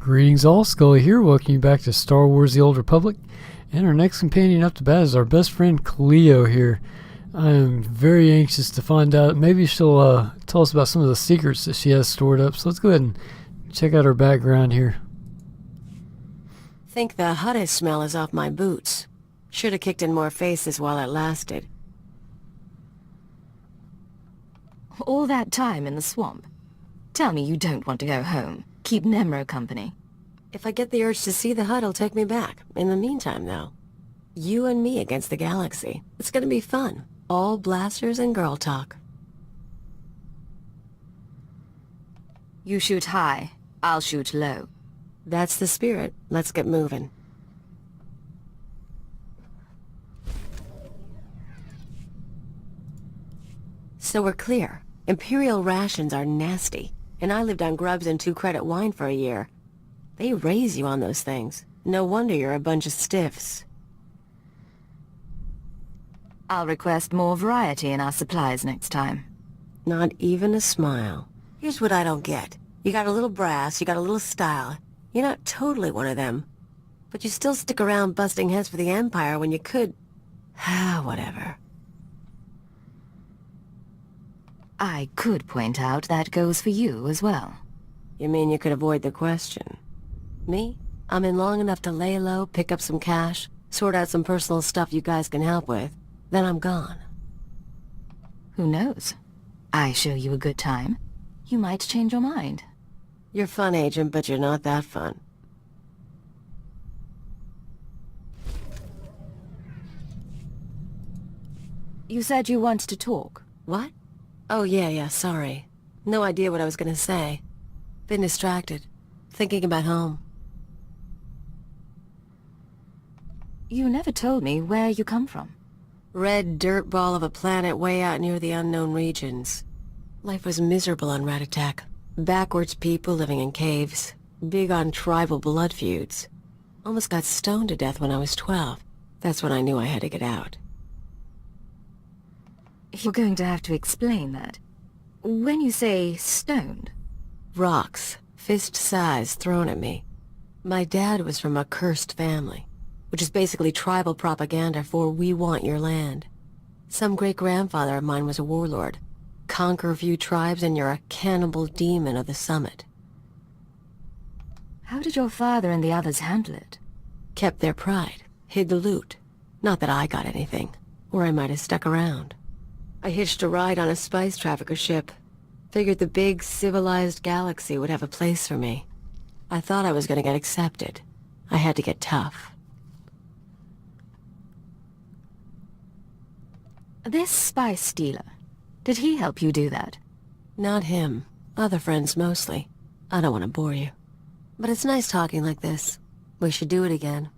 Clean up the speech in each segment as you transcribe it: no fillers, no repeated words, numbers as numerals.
Greetings all, Scully here, welcome you back to Star Wars The Old Republic, and our next companion up to bat is our best friend Kaliyo here. I am very anxious to find out, maybe she'll tell us about some of the secrets that she has stored up, so let's go ahead and check out her background here. Think the hottest smell is off my boots. Should have kicked in more faces while it lasted. All that time in the swamp. Tell me you don't want to go home. Keep Nemro company. If I get the urge to see the hut, it'll take me back. In the meantime, though, you and me against the galaxy. It's gonna be fun. All blasters and girl talk. You shoot high, I'll shoot low. That's the spirit. Let's get moving. So we're clear. Imperial rations are nasty, and I lived on grubs and 2-credit wine for a year. They raise you on those things. No wonder you're a bunch of stiffs. I'll request more variety in our supplies next time. Not even a smile. Here's what I don't get. You got a little brass, you got a little style. You're not totally one of them. But you still stick around busting heads for the Empire when you could... whatever. I could point out that goes for you as well. You mean you could avoid the question? Me? I'm in long enough to lay low, pick up some cash, sort out some personal stuff you guys can help with. Then I'm gone. Who knows? I show you a good time. You might change your mind. You're fun, Agent, but you're not that fun. You said you wanted to talk. What? Oh, yeah, sorry. No idea what I was gonna say. Been distracted. Thinking about home. You never told me where you come from. Red dirt ball of a planet way out near the unknown regions. Life was miserable on Ratatak. Backwards people living in caves. Big on tribal blood feuds. Almost got stoned to death when I was 12. That's when I knew I had to get out. You're going to have to explain that. When you say stoned... Rocks, fist size, thrown at me. My dad was from a cursed family, which is basically tribal propaganda for "we want your land." Some great-grandfather of mine was a warlord. Conquer a few tribes and you're a cannibal demon of the summit. How did your father and the others handle it? Kept their pride, hid the loot. Not that I got anything, or I might have stuck around. I hitched a ride on a spice trafficker ship. Figured the big, civilized galaxy would have a place for me. I thought I was gonna get accepted. I had to get tough. This spice stealer, did he help you do that? Not him. Other friends mostly. I don't want to bore you. But it's nice talking like this. We should do it again.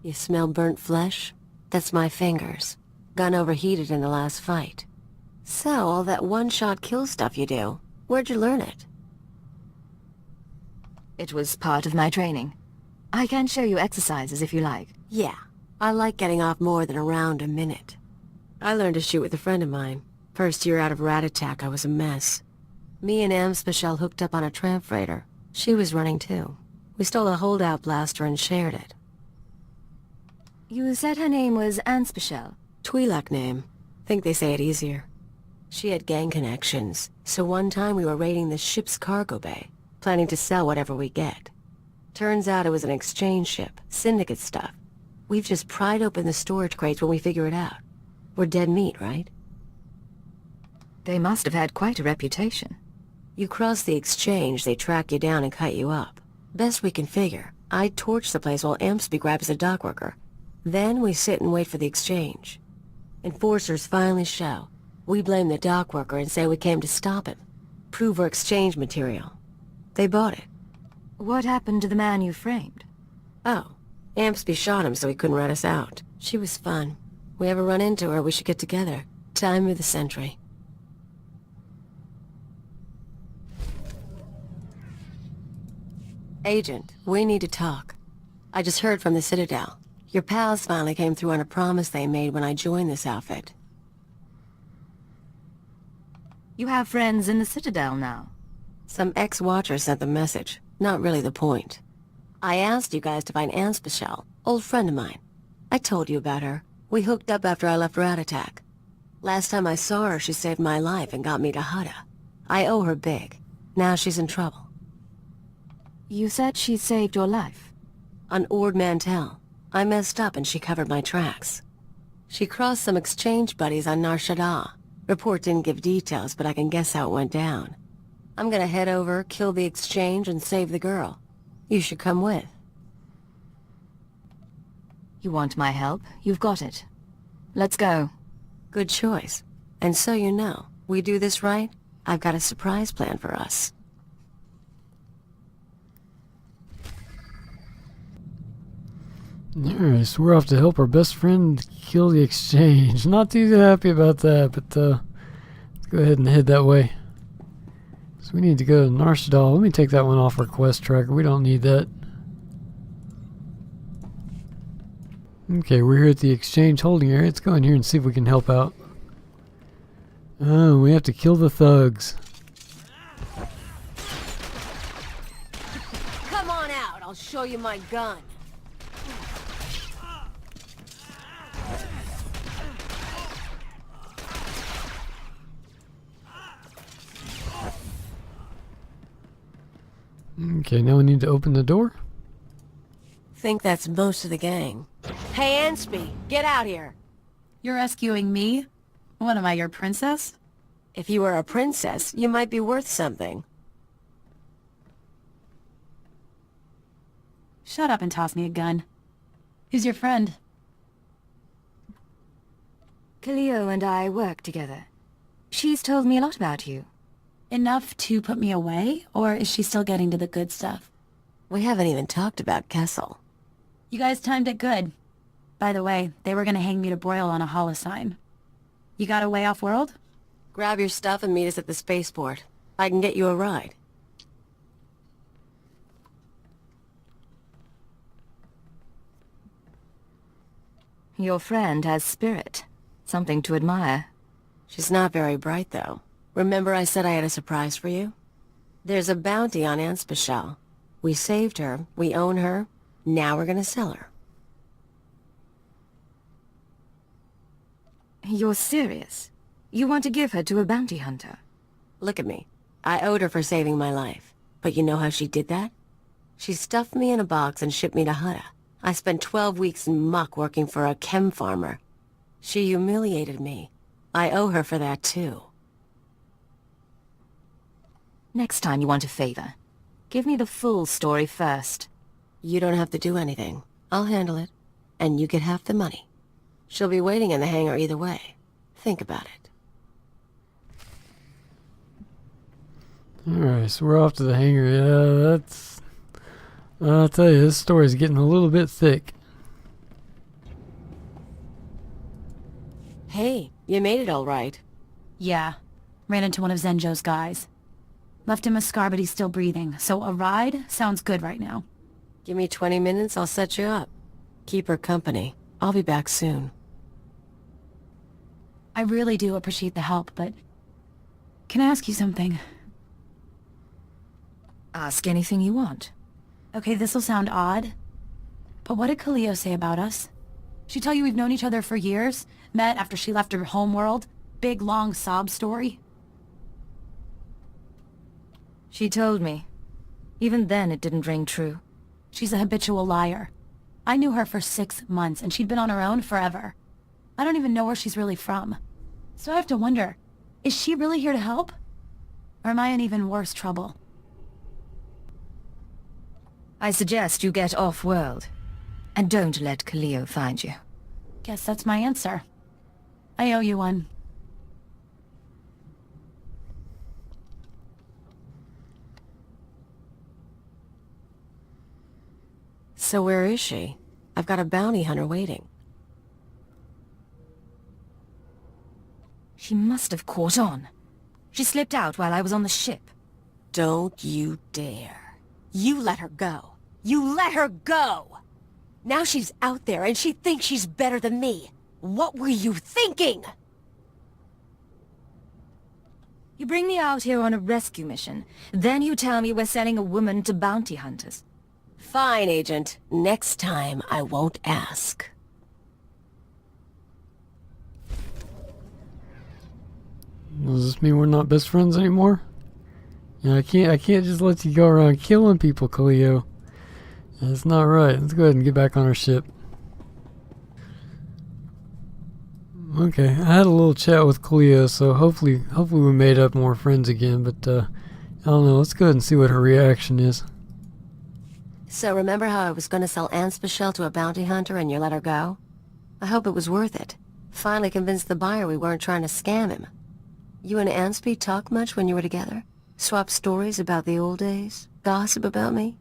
You smell burnt flesh? That's my fingers. Gun overheated in the last fight. So, all that one-shot kill stuff you do, where'd you learn it? It was part of my training. I can show you exercises if you like. Yeah, I like getting off more than a round a minute. I learned to shoot with a friend of mine. First year out of Ratatak, I was a mess. Me and Amspecial hooked up on a tramp freighter. She was running too. We stole a holdout blaster and shared it. You said her name was Anspecial. Twi'lek name. Think they say it easier. She had gang connections, so one time we were raiding the ship's cargo bay, planning to sell whatever we get. Turns out it was an exchange ship, syndicate stuff. We've just pried open the storage crates when we figure it out. We're dead meat, right? They must have had quite a reputation. You cross the exchange, they track you down and cut you up. Best we can figure, I torch the place while Ampsby grabs a dockworker. Then we sit and wait for the exchange. Enforcers finally show. We blame the dockworker and say we came to stop him. Prove we're exchange material. They bought it. What happened to the man you framed? Oh, Ampsby shot him so he couldn't rat us out. She was fun. We ever run into her, we should get together. Time of the century. Agent, we need to talk. I just heard from the Citadel. Your pals finally came through on a promise they made when I joined this outfit. You have friends in the Citadel now. Some ex-watcher sent the message. Not really the point. I asked you guys to find Anspecial, old friend of mine. I told you about her. We hooked up after I left Rat Attack. Last time I saw her, she saved my life and got me to Hutta. I owe her big. Now she's in trouble. You said she saved your life. On Ord Mantell. I messed up and she covered my tracks. She crossed some exchange buddies on Nar Shaddaa. Report didn't give details, but I can guess how it went down. I'm gonna head over, kill the exchange, and save the girl. You should come with. You want my help? You've got it. Let's go. Good choice. And so you know, we do this right, I've got a surprise plan for us. Alright, so we're off to help our best friend kill the exchange. Not too happy about that, but let's go ahead and head that way. So we need to go to Nar Shaddaa. Let me take that one off our quest tracker. We don't need that. Okay, we're here at the exchange holding area. Let's go in here and see if we can help out. Oh, we have to kill the thugs. Come on out, I'll show you my gun. Okay, now we need to open the door. Think that's most of the gang. Hey, Anspy, get out here. You're rescuing me? What am I, your princess? If you were a princess, you might be worth something. Shut up and toss me a gun. Who's your friend? Kaliyo and I work together. She's told me a lot about you. Enough to put me away, or is she still getting to the good stuff? We haven't even talked about Kessel. You guys timed it good. By the way, they were gonna hang me to broil on a holosign. You got a way off-world? Grab your stuff and meet us at the spaceport. I can get you a ride. Your friend has spirit. Something to admire. She's not very bright, though. Remember I said I had a surprise for you? There's a bounty on Anspecial. We saved her, we own her, now we're gonna sell her. You're serious? You want to give her to a bounty hunter? Look at me. I owed her for saving my life. But you know how she did that? She stuffed me in a box and shipped me to Hutta. I spent 12 weeks in muck working for a chem farmer. She humiliated me. I owe her for that, too. Next time you want a favor, give me the full story first. You don't have to do anything. I'll handle it. And you get half the money. She'll be waiting in the hangar either way. Think about it. Alright, so we're off to the hangar. Yeah, that's... I'll tell you, this story's getting a little bit thick. Hey, you made it all right. Yeah. Ran into one of Zenjo's guys. Left him a scar, but he's still breathing, so a ride sounds good right now. Give me 20 minutes, I'll set you up. Keep her company. I'll be back soon. I really do appreciate the help, but... Can I ask you something? Ask anything you want. Okay, this'll sound odd, but what did Kaliyo say about us? She tell you we've known each other for years? Met after she left her homeworld? Big, long sob story? She told me. Even then it didn't ring true. She's a habitual liar. I knew her for 6 months, and she'd been on her own forever. I don't even know where she's really from. So I have to wonder, is she really here to help? Or am I in even worse trouble? I suggest you get off-world. And don't let Kaliyo find you. Guess that's my answer. I owe you one. So where is she? I've got a bounty hunter waiting. She must have caught on. She slipped out while I was on the ship. Don't you dare. You let her go. You let her go! Now she's out there and she thinks she's better than me. What were you thinking? You bring me out here on a rescue mission, then you tell me we're selling a woman to bounty hunters. Fine, Agent. Next time, I won't ask. Does this mean we're not best friends anymore? Yeah, I can't just let you go around killing people, Kaliyo. That's not right. Let's go ahead and get back on our ship. Okay, I had a little chat with Kaliyo, so hopefully we made up more friends again, but I don't know. Let's go ahead and see what her reaction is. So remember how I was going to sell Anspecial to a bounty hunter and you let her go? I hope it was worth it. Finally convinced the buyer we weren't trying to scam him. You and Anspe talk much when you were together? Swap stories about the old days? Gossip about me?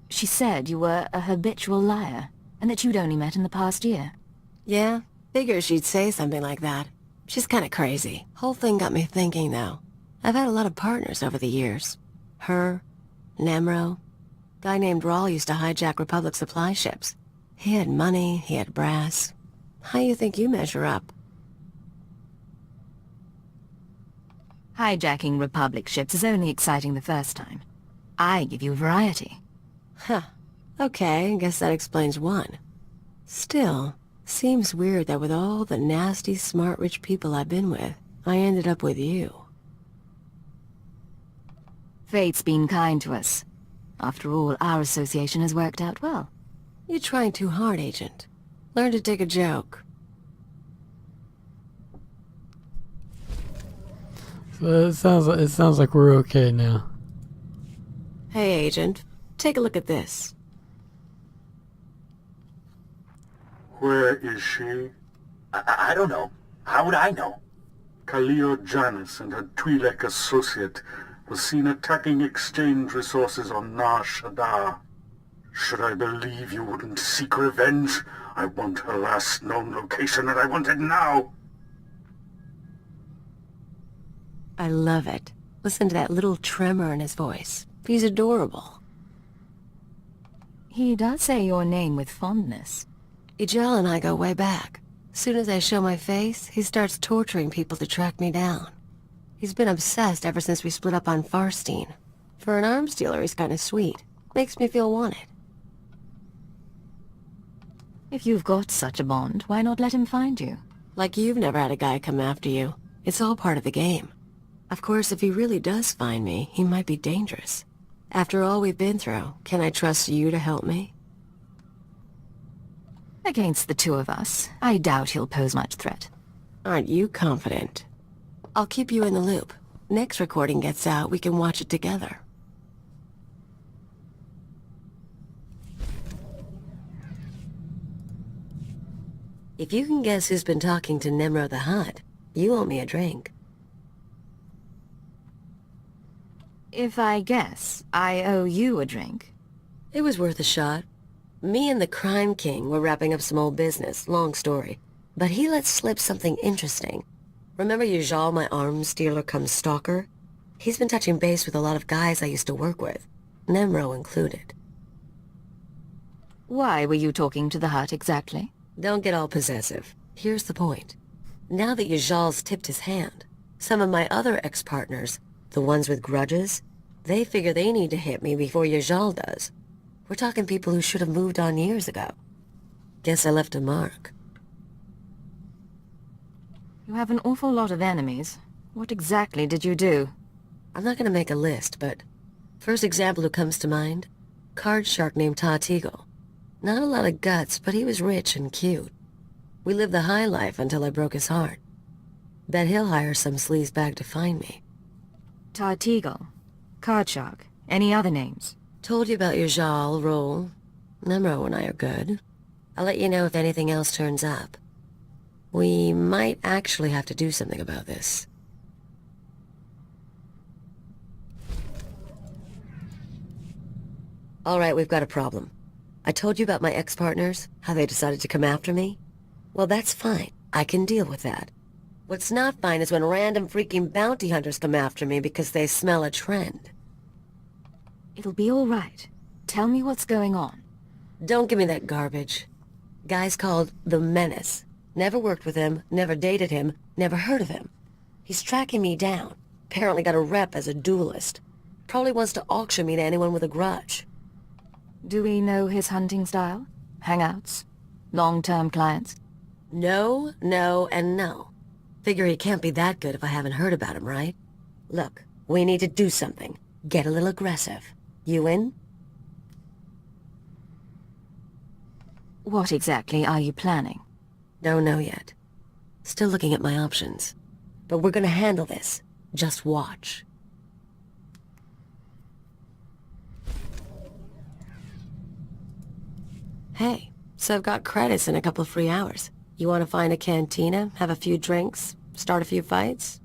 She said you were a habitual liar, and that you'd only met in the past year. Yeah, figure she'd say something like that. She's kinda crazy. Whole thing got me thinking, though. I've had a lot of partners over the years. Her, Nemro. Guy named Rawl used to hijack Republic supply ships. He had money, he had brass. How you think you measure up? Hijacking Republic ships is only exciting the first time. I give you variety. Huh. Okay, I guess that explains one. Still, seems weird that with all the nasty, smart, rich people I've been with, I ended up with you. Fate's been kind to us. After all, our association has worked out well. You're trying too hard, Agent. Learn to take a joke. So it sounds like we're okay now. Hey, Agent. Take a look at this. Where is she? I don't know. How would I know? Kaliyo Janus and her Twi'lek associate was seen attacking exchange resources on Nar Shaddaa. Should I believe you wouldn't seek revenge? I want her last known location and I want it now! I love it. Listen to that little tremor in his voice. He's adorable. He does say your name with fondness. Ijel and I go way back. Soon as I show my face, he starts torturing people to track me down. He's been obsessed ever since we split up on Farstein. For an arms dealer, he's kinda sweet. Makes me feel wanted. If you've got such a bond, why not let him find you? Like you've never had a guy come after you. It's all part of the game. Of course, if he really does find me, he might be dangerous. After all we've been through, can I trust you to help me? Against the two of us, I doubt he'll pose much threat. Aren't you confident? I'll keep you in the loop. Next recording gets out, we can watch it together. If you can guess who's been talking to Nemro the Hutt, you owe me a drink. If I guess, I owe you a drink. It was worth a shot. Me and the Crime King were wrapping up some old business, long story. But he let slip something interesting. Remember Yajal, my arms dealer come stalker? He's been touching base with a lot of guys I used to work with, Nemro included. Why were you talking to the Hutt exactly? Don't get all possessive. Here's the point. Now that Yajal's tipped his hand, some of my other ex-partners, the ones with grudges, they figure they need to hit me before Yajal does. We're talking people who should have moved on years ago. Guess I left a mark. You have an awful lot of enemies. What exactly did you do? I'm not gonna make a list, but first example who comes to mind, card shark named Tatigo. Not a lot of guts, but he was rich and cute. We lived the high life until I broke his heart. Bet he'll hire some sleazebag to find me. Tarteagle, Cardshark, any other names? Told you about your Jal, Roll. Nemro and I are good. I'll let you know if anything else turns up. We might actually have to do something about this. All right, we've got a problem. I told you about my ex-partners, how they decided to come after me? Well, that's fine. I can deal with that. What's not fine is when random freaking bounty hunters come after me because they smell a trend. It'll be all right. Tell me what's going on. Don't give me that garbage. Guy's called the Menace. Never worked with him, never dated him, never heard of him. He's tracking me down. Apparently got a rep as a duelist. Probably wants to auction me to anyone with a grudge. Do we know his hunting style? Hangouts? Long-term clients? No, no, and no. Figure he can't be that good if I haven't heard about him, right? Look, we need to do something. Get a little aggressive. You in? What exactly are you planning? Don't know yet. Still looking at my options. But we're gonna handle this. Just watch. Hey, so I've got credits and a couple of free hours. You want to find a cantina, have a few drinks, start a few fights?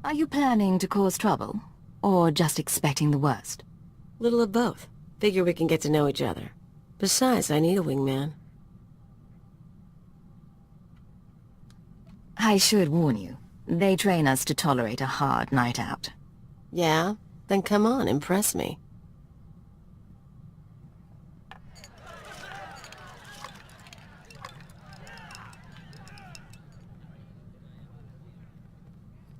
Are you planning to cause trouble? Or just expecting the worst? Little of both. Figure we can get to know each other. Besides, I need a wingman. I should warn you. They train us to tolerate a hard night out. Yeah? Then come on, impress me.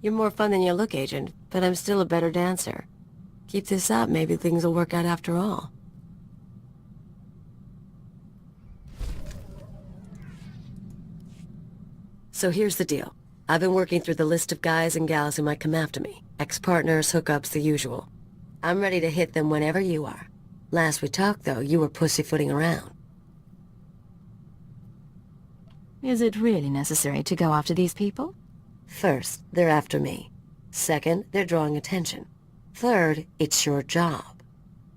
You're more fun than you look, Agent, but I'm still a better dancer. Keep this up, maybe things will work out after all. So here's the deal. I've been working through the list of guys and gals who might come after me. Ex-partners, hookups, the usual. I'm ready to hit them whenever you are. Last we talked, though, you were pussyfooting around. Is it really necessary to go after these people? First, they're after me. Second, they're drawing attention. Third, it's your job.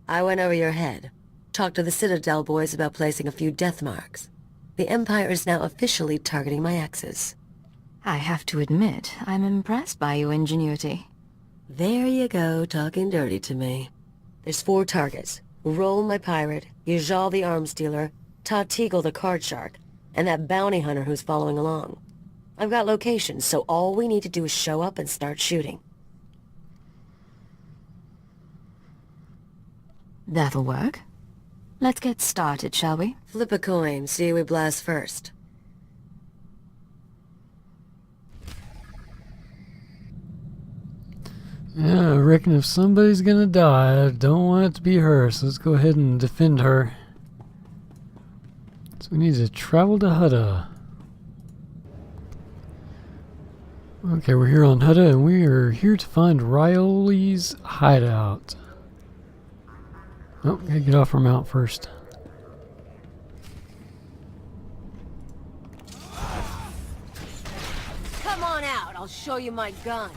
I went over your head. Talked to the Citadel boys about placing a few death marks. The Empire is now officially targeting my exes. I have to admit, I'm impressed by your ingenuity. There you go, talking dirty to me. There's 4 targets. Roll my pirate, Yajal the arms dealer, Todd Teagle the card shark, and that bounty hunter who's following along. I've got locations, so all we need to do is show up and start shooting. That'll work. Let's get started, shall we? Flip a coin, see who we blast first. Yeah, I reckon if somebody's gonna die, I don't want it to be her, so let's go ahead and defend her. So we need to travel to Hutta. Okay, we're here on Hutta, and we are here to find Riley's hideout. Oh, gotta get off our mount first. Come on out, I'll show you my gun.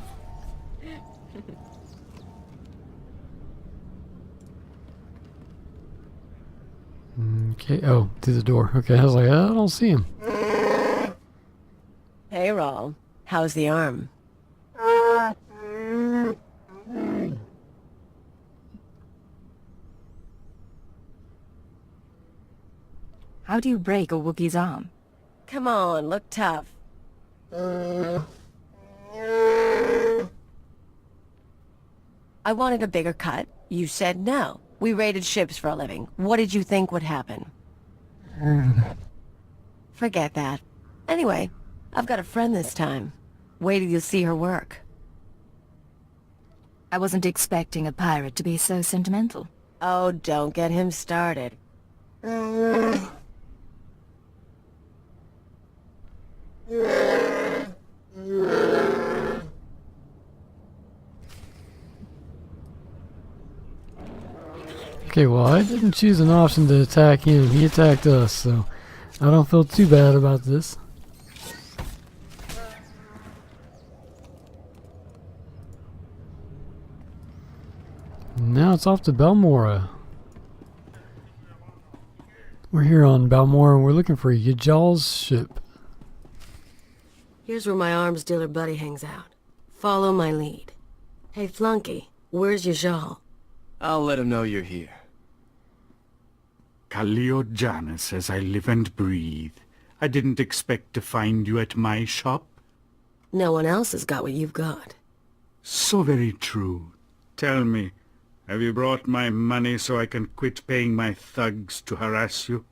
Okay, oh, through the door. Okay, I was like, I don't see him. Hey, Rawl. How's the arm? How do you break a Wookiee's arm? Come on, look tough. I wanted a bigger cut. You said no. We raided ships for a living. What did you think would happen? Forget that. Anyway, I've got a friend this time. Wait till you see her work. I wasn't expecting a pirate to be so sentimental. Oh, don't get him started. Okay, well, I didn't choose an option to attack him. He attacked us, so I don't feel too bad about this. Now it's off to Balmora. We're here on Balmora and we're looking for Yajal's ship. Here's where my arms dealer buddy hangs out. Follow my lead. Hey, Flunky, where's Yajal? I'll let him know you're here. Kaliyo Janus, as I live and breathe. I didn't expect to find you at my shop. No one else has got what you've got. So very true. Tell me, have you brought my money so I can quit paying my thugs to harass you?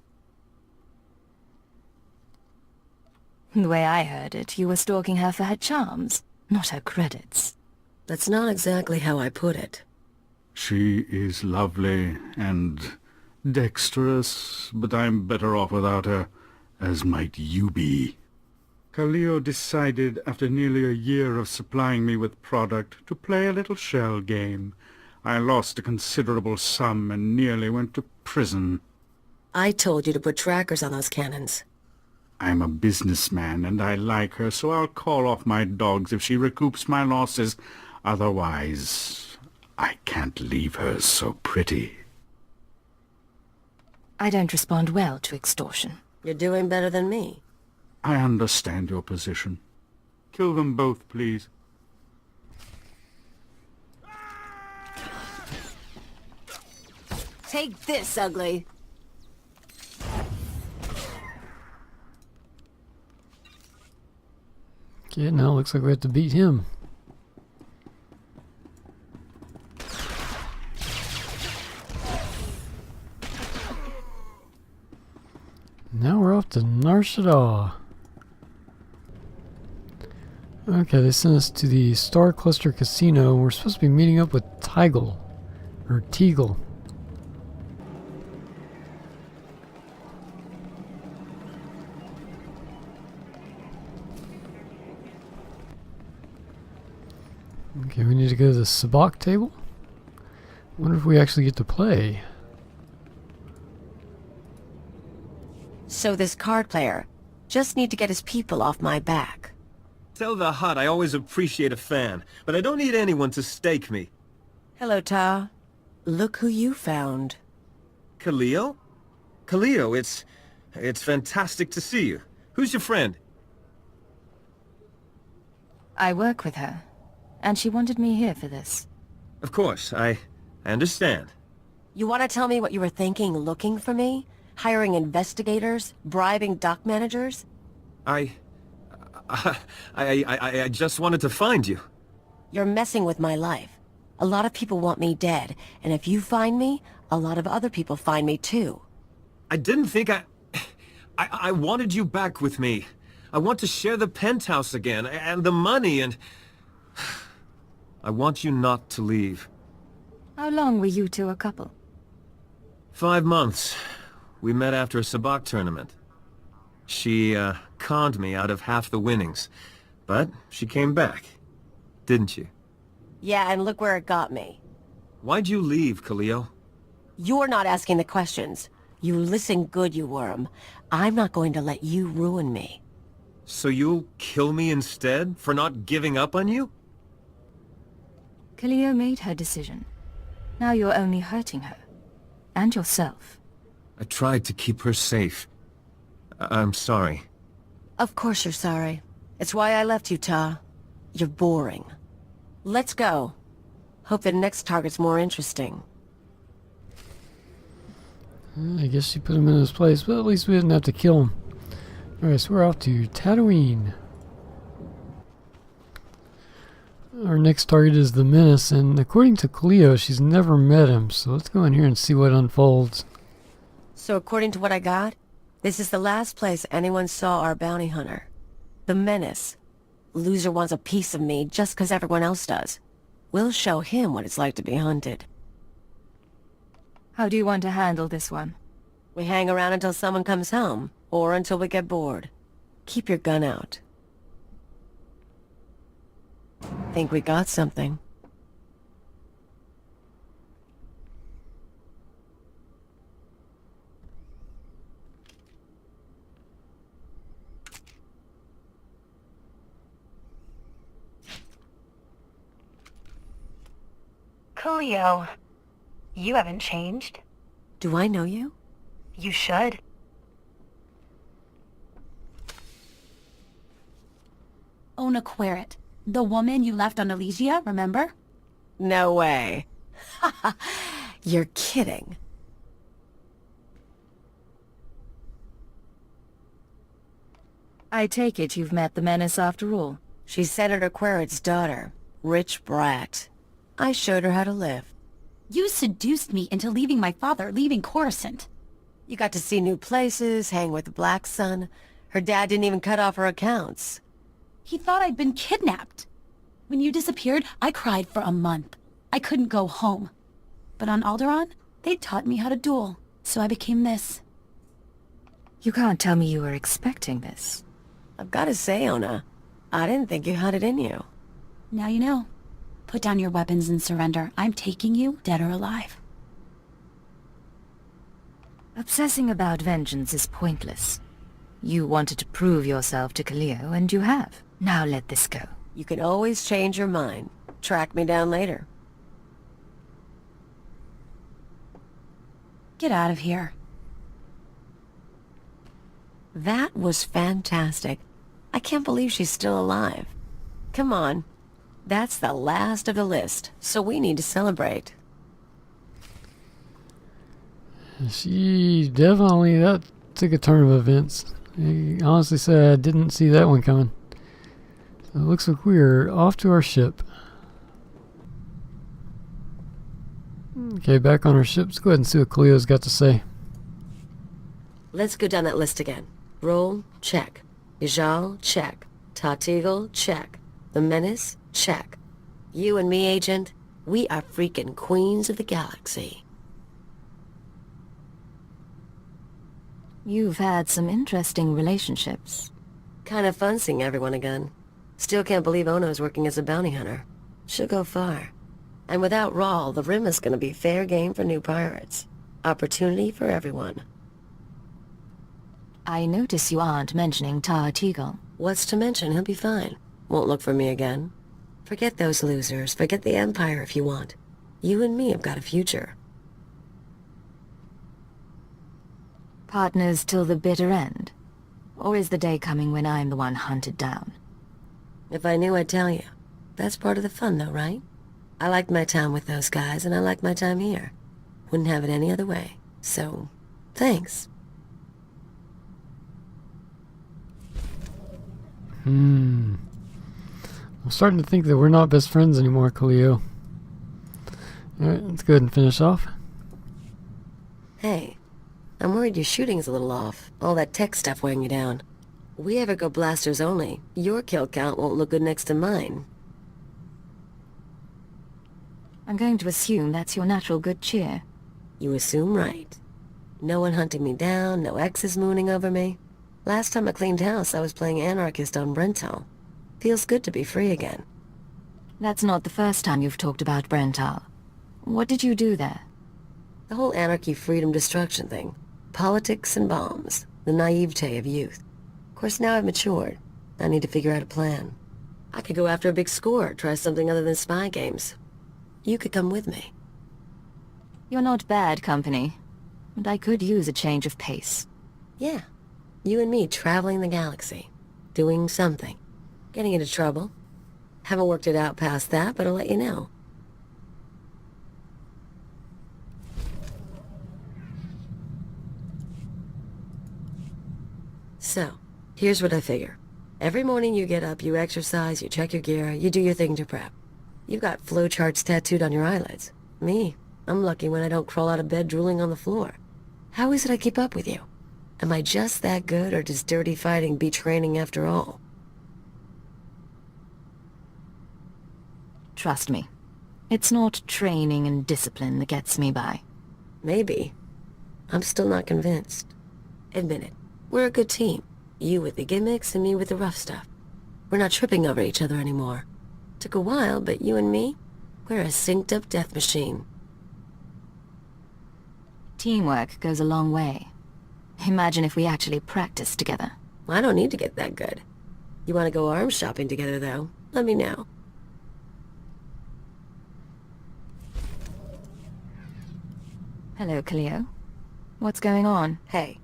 The way I heard it, you were stalking her for her charms, not her credits. That's not exactly how I put it. She is lovely and dexterous, but I'm better off without her, as might you be. Kaliyo decided, after nearly a year of supplying me with product, to play a little shell game. I lost a considerable sum and nearly went to prison. I told you to put trackers on those cannons. I'm a businessman, and I like her, so I'll call off my dogs if she recoups my losses. Otherwise, I can't leave her so pretty. I don't respond well to extortion. You're doing better than me. I understand your position. Kill them both, please. Take this, ugly. Okay, now it looks like we have to beat him. Now we're off to SWTOR. Okay, they sent us to the Star Cluster Casino. We're supposed to be meeting up with Teagle. Okay, we need to go to the sabacc table. Wonder if we actually get to play. So this card player just need to get his people off my back. Tell the Hut I always appreciate a fan, but I don't need anyone to stake me. Hello, Ta. Look who you found. Kaliyo? Kaliyo, it's fantastic to see you. Who's your friend? I work with her, and she wanted me here for this. Of course, I understand. You want to tell me what you were thinking looking for me? Hiring investigators? Bribing dock managers? I just wanted to find you. You're messing with my life. A lot of people want me dead, and if you find me, a lot of other people find me too. I didn't think I wanted you back with me. I want to share the penthouse again, and the money, and... I want you not to leave. How long were you two a couple? 5 months. We met after a sabacc tournament. She, conned me out of half the winnings. But she came back. Didn't you? Yeah, and look where it got me. Why'd you leave, Kaliyo? You're not asking the questions. You listen good, you worm. I'm not going to let you ruin me. So you'll kill me instead, for not giving up on you? Kaliyo made her decision. Now you're only hurting her. And yourself. I tried to keep her safe. I'm sorry. Of course you're sorry. It's why I left you, Ta. You're boring. Let's go. Hope the next target's more interesting. I guess she put him in his place, but at least we didn't have to kill him. Alright, so we're off to Tatooine. Our next target is the Menace, and according to Kaliyo, she's never met him, so let's go in here and see what unfolds. So according to what I got, this is the last place anyone saw our bounty hunter. The Menace. Loser wants a piece of me just 'cause everyone else does. We'll show him what it's like to be hunted. How do you want to handle this one? We hang around until someone comes home, or until we get bored. Keep your gun out. Think we got something. Kaliyo, you haven't changed. Do I know you? You should. Ona Querrit, the woman you left on Elysia, remember? No way. You're kidding. I take it you've met the Menace after all. She's Senator Querrit's daughter. Rich brat. I showed her how to live. You seduced me into leaving my father, leaving Coruscant. You got to see new places, hang with the Black Sun. Her dad didn't even cut off her accounts. He thought I'd been kidnapped. When you disappeared, I cried for a month. I couldn't go home. But on Alderaan, they taught me how to duel, so I became this. You can't tell me you were expecting this. I've got to say, Ona, I didn't think you had it in you. Now you know. Put down your weapons and surrender. I'm taking you, dead or alive. Obsessing about vengeance is pointless. You wanted to prove yourself to Kaliyo, and you have. Now let this go. You can always change your mind. Track me down later. Get out of here. That was fantastic. I can't believe she's still alive. Come on. That's the last of the list, so we need to celebrate. That took a turn of events. I honestly say I didn't see that one coming. So it looks like we're off to our ship. Okay, back on our ship. Let's go ahead and see what Kaliyo's got to say. Let's go down that list again. Roll, check. Ijal, check. Tatigel, check. The Menace, check. You and me, Agent, we are freaking queens of the galaxy. You've had some interesting relationships. Kind of fun seeing everyone again. Still can't believe Ono's working as a bounty hunter. She'll go far. And without Rawl, the Rim is going to be fair game for new pirates. Opportunity for everyone. I notice you aren't mentioning Tar Teagle. What's to mention? He'll be fine. Won't look for me again. Forget those losers. Forget the Empire if you want. You and me have got a future. Partners till the bitter end? Or is the day coming when I'm the one hunted down? If I knew, I'd tell you. That's part of the fun, though, right? I liked my time with those guys, and I like my time here. Wouldn't have it any other way. So, thanks. I'm starting to think that we're not best friends anymore, Kaliyo. Alright, let's go ahead and finish off. Hey, I'm worried your shooting's a little off. All that tech stuff weighing you down. We ever go blasters only, your kill count won't look good next to mine. I'm going to assume that's your natural good cheer. You assume right. No one hunting me down, no exes mooning over me. Last time I cleaned house, I was playing anarchist on Brental. Feels good to be free again. That's not the first time you've talked about Brental. What did you do there? The whole anarchy, freedom, destruction thing. Politics and bombs. The naivete of youth. Of course, now I've matured. I need to figure out a plan. I could go after a big score, try something other than spy games. You could come with me. You're not bad company, and I could use a change of pace. Yeah. You and me traveling the galaxy. Doing something. Getting into trouble. Haven't worked it out past that, but I'll let you know. So, here's what I figure. Every morning you get up, you exercise, you check your gear, you do your thing to prep. You've got flowcharts tattooed on your eyelids. Me, I'm lucky when I don't crawl out of bed drooling on the floor. How is it I keep up with you? Am I just that good, or does dirty fighting beat training after all? Trust me. It's not training and discipline that gets me by. Maybe. I'm still not convinced. Admit it. We're a good team. You with the gimmicks and me with the rough stuff. We're not tripping over each other anymore. Took a while, but you and me, we're a synced-up death machine. Teamwork goes a long way. Imagine if we actually practiced together. I don't need to get that good. You want to go arms shopping together, though? Let me know. Hello, Kaliyo. What's going on? Hey,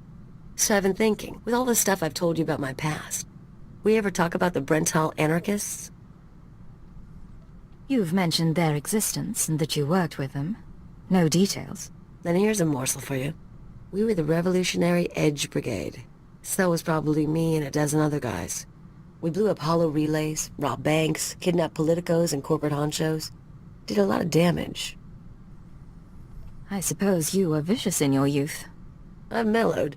so I've been thinking, with all the stuff I've told you about my past, we ever talk about the Brental anarchists? You've mentioned their existence and that you worked with them. No details. Then here's a morsel for you. We were the Revolutionary Edge Brigade. So was probably me and a dozen other guys. We blew up hollow relays, robbed banks, kidnapped politicos and corporate honchos. Did a lot of damage. I suppose you were vicious in your youth. I've mellowed.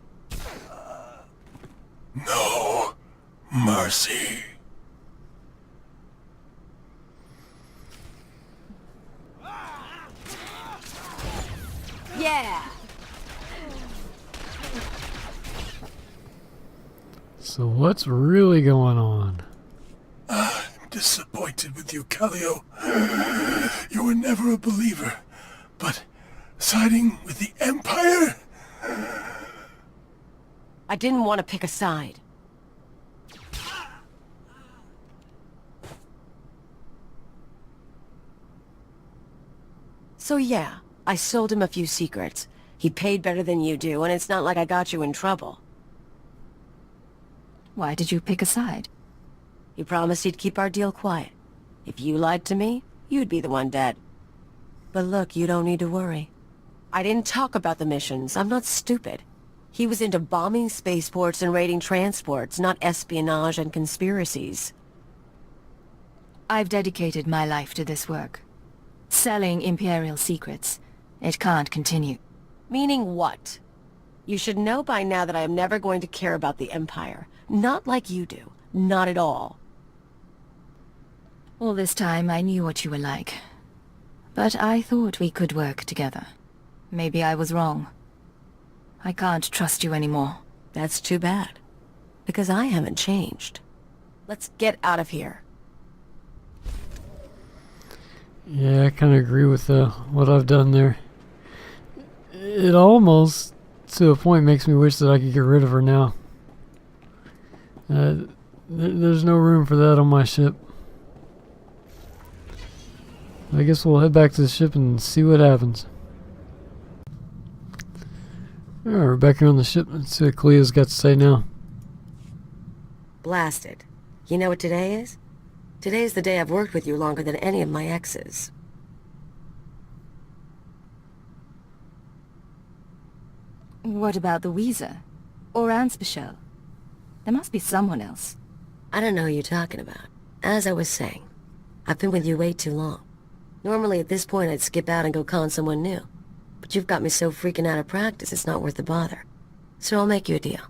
No mercy. Yeah! So what's really going on? I'm disappointed with you, Kaliyo. You were never a believer, but siding with the Empire? I didn't want to pick a side. So yeah, I sold him a few secrets. He paid better than you do, and it's not like I got you in trouble. Why did you pick a side? He promised he'd keep our deal quiet. If you lied to me, you'd be the one dead. But look, you don't need to worry. I didn't talk about the missions. I'm not stupid. He was into bombing spaceports and raiding transports, not espionage and conspiracies. I've dedicated my life to this work. Selling Imperial secrets. It can't continue. Meaning what? You should know by now that I am never going to care about the Empire. Not like you do. Not at all. All this time I knew what you were like. But I thought we could work together. Maybe I was wrong. I can't trust you anymore. That's too bad. Because I haven't changed. Let's get out of here. Yeah, I kind of agree with what I've done there. It almost, to a point, makes me wish that I could get rid of her now. There's no room for that on my ship. I guess we'll head back to the ship and see what happens. Alright, we're back here on the ship. Let's see what Kaliyo's got to say now. Blasted. You know what today is? Today is the day I've worked with you longer than any of my exes. What about the Weezer? Or Anspecial? There must be someone else. I don't know who you're talking about. As I was saying, I've been with you way too long. Normally at this point I'd skip out and go con someone new. But you've got me so freaking out of practice it's not worth the bother. So I'll make you a deal.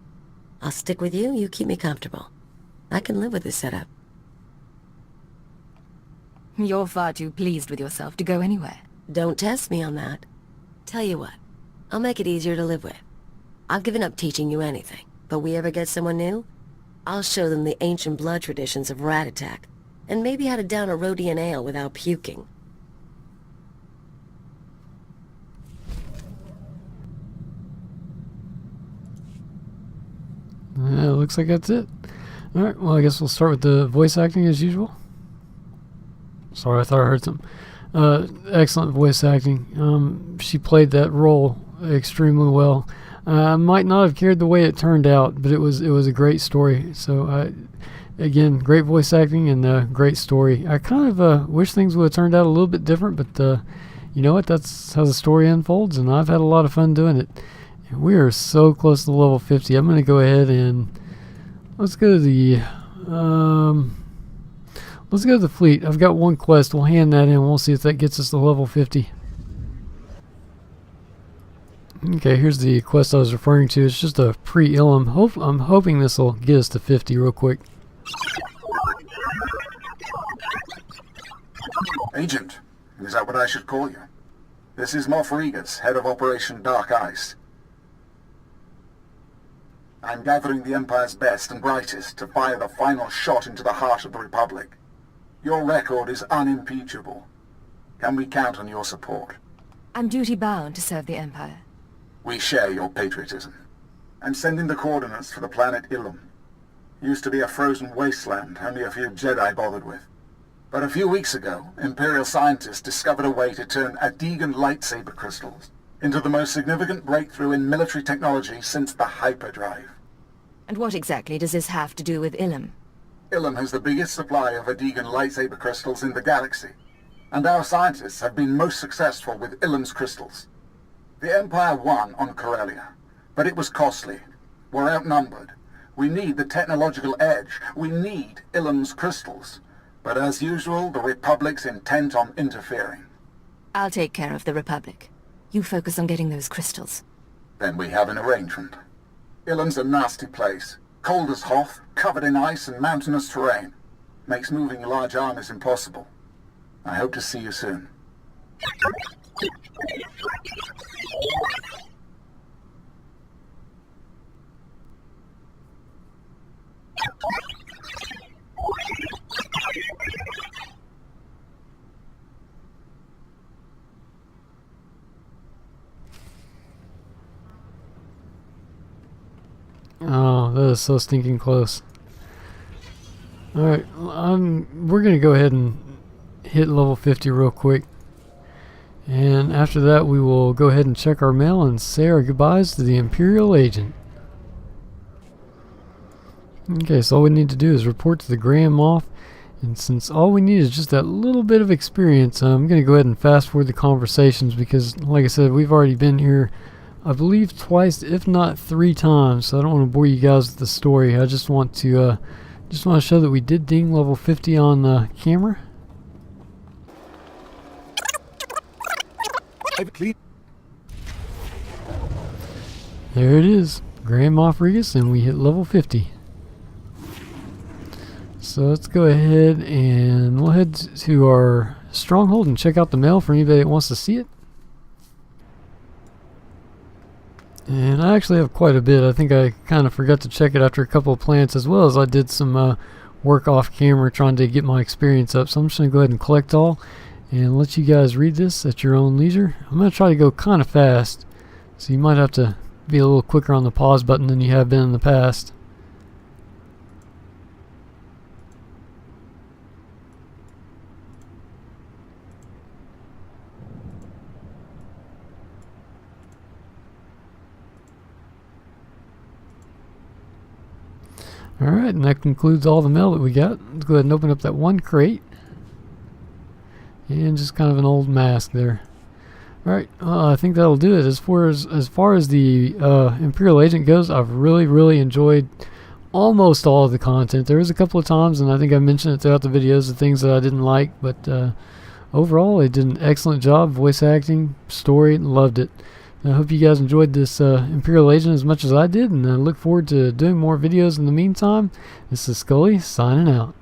I'll stick with you, you keep me comfortable. I can live with this setup. You're far too pleased with yourself to go anywhere. Don't test me on that. Tell you what, I'll make it easier to live with. I've given up teaching you anything, but we ever get someone new, I'll show them the ancient blood traditions of rat attack, and maybe how to down a Rhodian ale without puking. Looks like that's it. Alright, well I guess we'll start with the voice acting as usual. Sorry, I thought I heard something. Excellent voice acting. She played that role extremely well. I might not have cared the way it turned out, but it was a great story. So, again, great voice acting and great story. I kind of wish things would have turned out a little bit different, but you know what? That's how the story unfolds, and I've had a lot of fun doing it. And we are so close to level 50. I'm going to go ahead and let's go to the fleet. I've got one quest. We'll hand that in. We'll see if that gets us to level 50. Okay, here's the quest I was referring to. It's just a pre-Ilum. I'm hoping this will get us to 50 real quick. Agent, is that what I should call you? This is Moff Regas, head of Operation Dark Ice. I'm gathering the Empire's best and brightest to fire the final shot into the heart of the Republic. Your record is unimpeachable. Can we count on your support? I'm duty-bound to serve the Empire. We share your patriotism. I'm sending the coordinates for the planet Ilum. Used to be a frozen wasteland only a few Jedi bothered with. But a few weeks ago, Imperial scientists discovered a way to turn Adegan lightsaber crystals into the most significant breakthrough in military technology since the hyperdrive. And what exactly does this have to do with Ilum? Ilum has the biggest supply of Adegan lightsaber crystals in the galaxy, and our scientists have been most successful with Ilum's crystals. The Empire won on Corellia, but it was costly. We're outnumbered. We need the technological edge. We need Ilum's crystals. But as usual, the Republic's intent on interfering. I'll take care of the Republic. You focus on getting those crystals. Then we have an arrangement. Ilum's a nasty place. Cold as Hoth, covered in ice and mountainous terrain. Makes moving large armies impossible. I hope to see you soon. Oh, that is so stinking close. Alright, we're going to go ahead and hit level 50 real quick. And after that, we will go ahead and check our mail and say our goodbyes to the Imperial Agent. Okay, so all we need to do is report to the Grand Moff. And since all we need is just that little bit of experience, I'm going to go ahead and fast forward the conversations because, like I said, we've already been here, I believe, twice, if not 3 times. So I don't want to bore you guys with the story. I just want to show that we did ding level 50 on camera. There it is, Grand Moff Regus, and we hit level 50. So let's go ahead and we'll head to our stronghold and check out the mail for anybody that wants to see it. And I actually have quite a bit. I think I kind of forgot to check it after a couple of plants, as well as I did some work off camera trying to get my experience up. So I'm just going to go ahead and collect all and let you guys read this at your own leisure. I'm going to try to go kind of fast, so you might have to be a little quicker on the pause button than you have been in the past. Alright, and that concludes all the mail that we got. Let's go ahead and open up that one crate. And just kind of an old mask there. Alright, I think that'll do it. As far as the Imperial Agent goes, I've really enjoyed almost all of the content. There was a couple of times, and I think I mentioned it throughout the videos, the things that I didn't like, but overall, they did an excellent job. Voice acting, story, loved it. I hope you guys enjoyed this Imperial Agent as much as I did, and I look forward to doing more videos in the meantime. This is Scully, signing out.